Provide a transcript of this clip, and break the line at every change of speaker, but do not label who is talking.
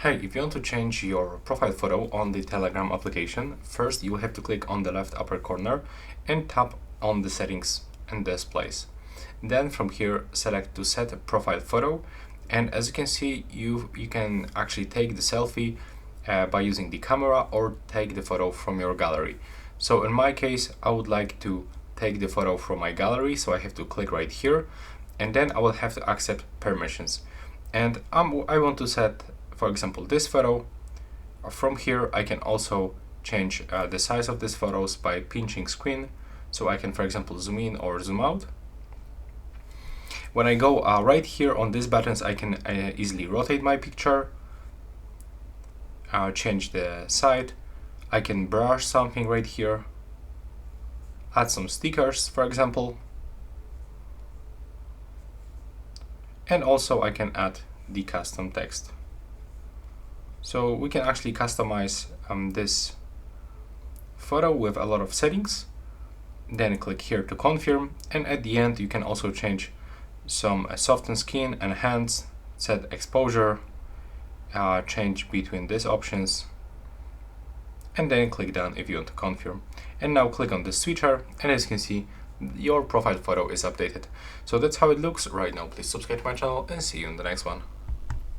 Hey, if you want to change your profile photo on the Telegram application, first you have to click on the left upper corner and tap on the settings in this place. Then from here, select to set a profile photo. And as you can see, you can actually take the selfie by using the camera or take the photo from your gallery. So in my case, I would like to take the photo from my gallery, so I have to click right here, and then I will have to accept permissions. And I want to set, for example, this photo. From here, I can also change the size of these photos by pinching screen. So I can, for example, zoom in or zoom out. When I go right here on these buttons, I can easily rotate my picture, change the side. I can brush something right here, add some stickers, for example. And also I can add the custom text. So we can actually customize this photo with a lot of settings. Then click here to confirm, and at the end you can also change some soften skin, enhance, set exposure, change between these options, and then click done if you want to confirm. And now click on the switcher, and as you can see, your profile photo is updated. So that's how it looks right now. Please subscribe to my channel and see you in the next one.